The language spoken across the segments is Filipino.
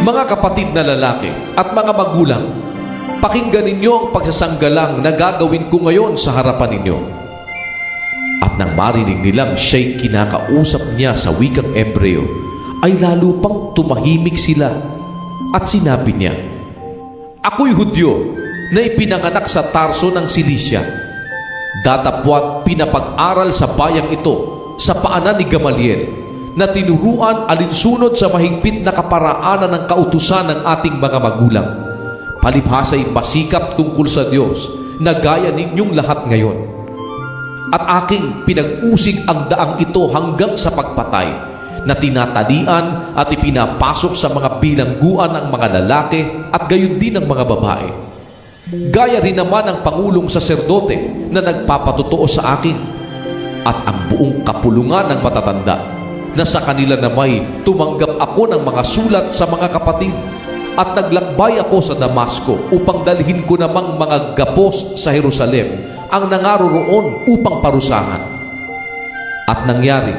Mga kapatid na lalaki at mga magulang, pakinggan ninyo ang pagsasanggalang na gagawin ko ngayon sa harapan ninyo. At nang marinig nilang siya'y kinakausap niya sa wikang Ebreo, ay lalo pang tumahimik sila at sinabi niya, "Ako'y Hudyo na ipinanganak sa Tarso ng Cilicia. Datapwat pinapag-aral sa bayang ito sa paanan ni Gamaliel, na tinuruan alinsunod sa mahigpit na kaparaanan ng kautusan ng ating mga magulang. Palibhasa'y masikap tungkol sa Diyos na gaya ninyong lahat ngayon. At aking pinag-usig ang daang ito hanggang sa pagpatay, na tinatalian at ipinapasok sa mga bilangguan ng mga lalaki at gayon din ng mga babae. Gaya rin naman ang pangulong saserdote na nagpapatotoo sa akin, at ang buong kapulungan ng matatanda, na sa kanila na may tumanggap ako ng mga sulat sa mga kapatid, at naglakbay ako sa Damasco upang dalhin ko namang mga gapos sa Jerusalem ang nangaroroon upang parusahan. At nangyari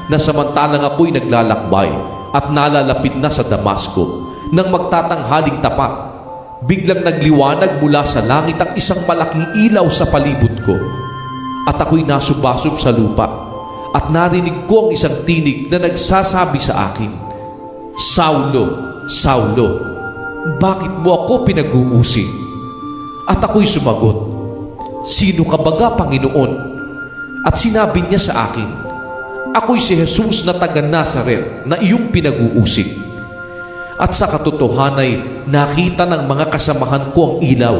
na samantalang ako'y naglalakbay at nalalapit na sa Damasco, nang magtatanghaling tapat, biglang nagliwanag mula sa langit ang isang malaking ilaw sa palibot ko, at ako'y nasubasub sa lupa. At narinig ko ang isang tinig na nagsasabi sa akin, "Saulo, Saulo, bakit mo ako pinag-uusig?" At ako'y sumagot, "Sino ka baga, Panginoon?" At sinabi niya sa akin, "Ako'y si Jesus na taga Nazaret na iyong pinag-uusig." At sa katotohanan ay nakita ng mga kasamahan ko ang ilaw,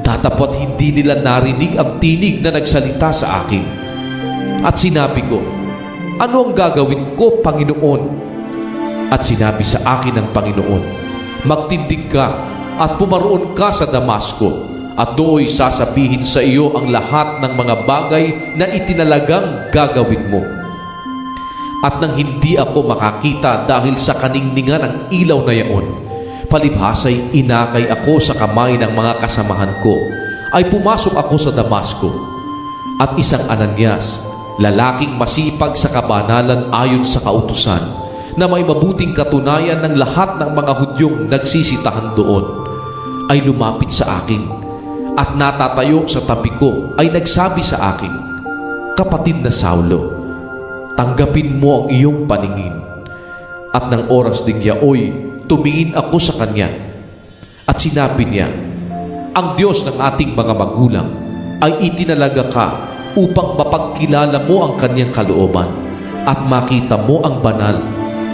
datapwat hindi nila narinig ang tinig na nagsalita sa akin. At sinabi ko, "Ano ang gagawin ko, Panginoon?" At sinabi sa akin ng Panginoon, "Magtindig ka at pumaroon ka sa Damasco, at do'y sasabihin sa iyo ang lahat ng mga bagay na itinalagang gagawin mo." At nang hindi ako makakita dahil sa kaningningan ng ilaw na yaon, palibhasa'y inakay ako sa kamay ng mga kasamahan ko, ay pumasok ako sa Damasco. At isang Ananias, lalaking masipag sa kabanalan ayon sa kautusan, na may mabuting katunayan ng lahat ng mga Hudyong nagsisitahan doon, ay lumapit sa akin, at natatayo sa tabi ko ay nagsabi sa akin, "Kapatid na Saulo, tanggapin mo ang iyong paningin." At ng oras ding yaoy, tumingin ako sa kanya, at sinabi niya, "Ang Diyos ng ating mga magulang ay itinalaga ka upang mapagkilala mo ang kanyang kalooban, at makita mo ang banal,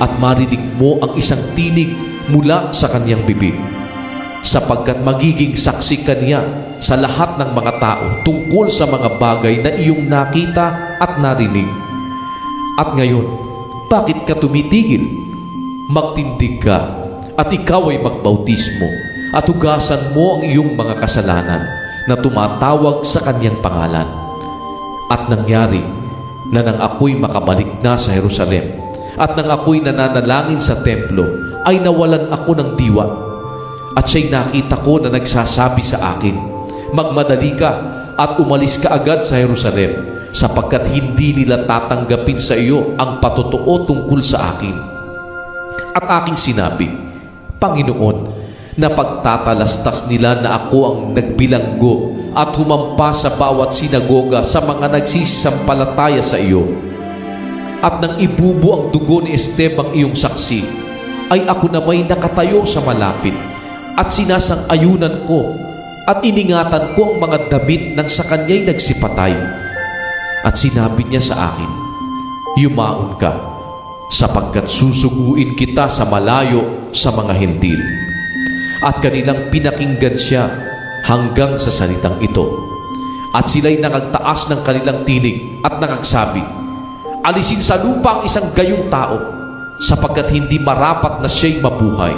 at marinig mo ang isang tinig mula sa kanyang bibig, sapagkat magiging saksi ka niya sa lahat ng mga tao tungkol sa mga bagay na iyong nakita at narinig. At ngayon, bakit ka tumitigil? Magtindig ka, at ikaw ay magbautismo, at hugasan mo ang iyong mga kasalanan na tumatawag sa kanyang pangalan." At nangyari na nang ako'y makabalik na sa Jerusalem, at nang ako'y nananalangin sa templo, ay nawalan ako ng diwa. At siya'y nakita ko na nagsasabi sa akin, "Magmadali ka at umalis ka agad sa Jerusalem, sapagkat hindi nila tatanggapin sa iyo ang patotoo tungkol sa akin." At aking sinabi, "Panginoon, napagtatalastas nila na ako ang nagbilanggo at humampas sa bawat sinagoga sa mga nagsisisampalataya sa iyo. At nang ibubo ang dugo ni Esteban iyong saksi, ay ako na may nakatayo sa malapit, at sinasang-ayunan ko at iningatan ko ang mga damit nang sa kanya'y nagsipatay. At sinabi niya sa akin, "Yumaon ka, sapagkat susuguin kita sa malayo sa mga Hentil." At kanilang pinakinggan siya hanggang sa salitang ito. At sila'y nangagtaas ng kanilang tinig at nangagsabi, "Alisin sa lupa ang isang gayong tao, sapagkat hindi marapat na siya'y mabuhay."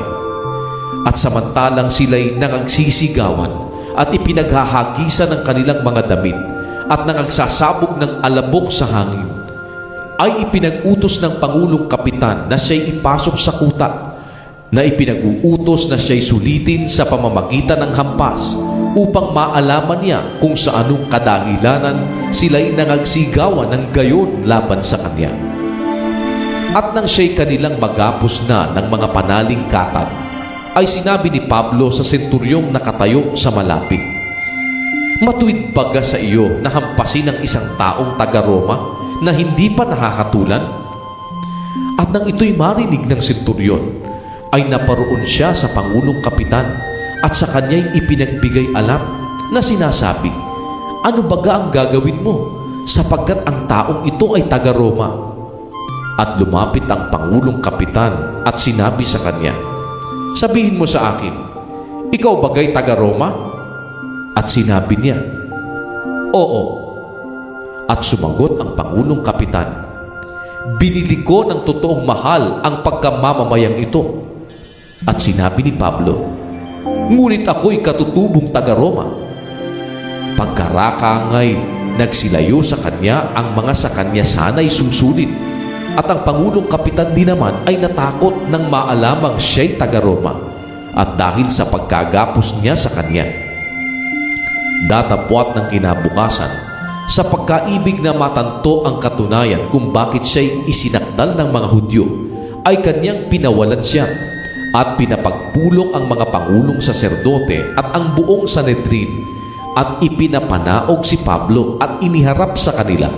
At samantalang sila'y nangagsisigawan at ipinaghahagisan ng kanilang mga damit at nangagsasabog ng alabok sa hangin, ay ipinag-utos ng Pangulong Kapitan na siya'y ipasok sa kuta, na ipinag-uutos na siya'y sulitin sa pamamagitan ng hampas, upang maalaman niya kung sa anong kadahilanan sila'y nangagsigawan ng gayon laban sa kanya. At nang siya'y kanilang magapos na ng mga panaling katat, ay sinabi ni Pablo sa senturyong nakatayo sa malapit, "Matuwid baga sa iyo na hampasin ng isang taong taga-Roma na hindi pa nakakatulan?" At nang ito'y marinig ng senturyon, ay naparoon siya sa Pangulong Kapitan at sa kanya'y ipinagbigay alam na sinasabi, "Ano baga ang gagawin mo sapagkat ang taong ito ay taga-Roma?" At lumapit ang Pangulong Kapitan at sinabi sa kanya, "Sabihin mo sa akin, ikaw bagay taga-Roma?" At sinabi niya, "Oo." At sumagot ang Pangulong Kapitan, "Binili ko ng totoong mahal ang pagkamamamayang ito." At sinabi ni Pablo, "Ngunit ako'y katutubong taga-Roma." Pagkarakangay, nagsilayo sa kanya ang mga sa kanya sana'y susulit. At ang Pangulong Kapitan din naman ay natakot nang maalamang siya'y taga-Roma at dahil sa pagkagapos niya sa kanya. Datapwat ng kinabukasan, sa pagkaibig na matanto ang katunayan kung bakit siya'y isinakdal ng mga Hudyo, ay kanyang pinawalan siya at pinapagpulong ang mga pangulong saserdote at ang buong Sanhedrin at ipinapanaog si Pablo at iniharap sa kanila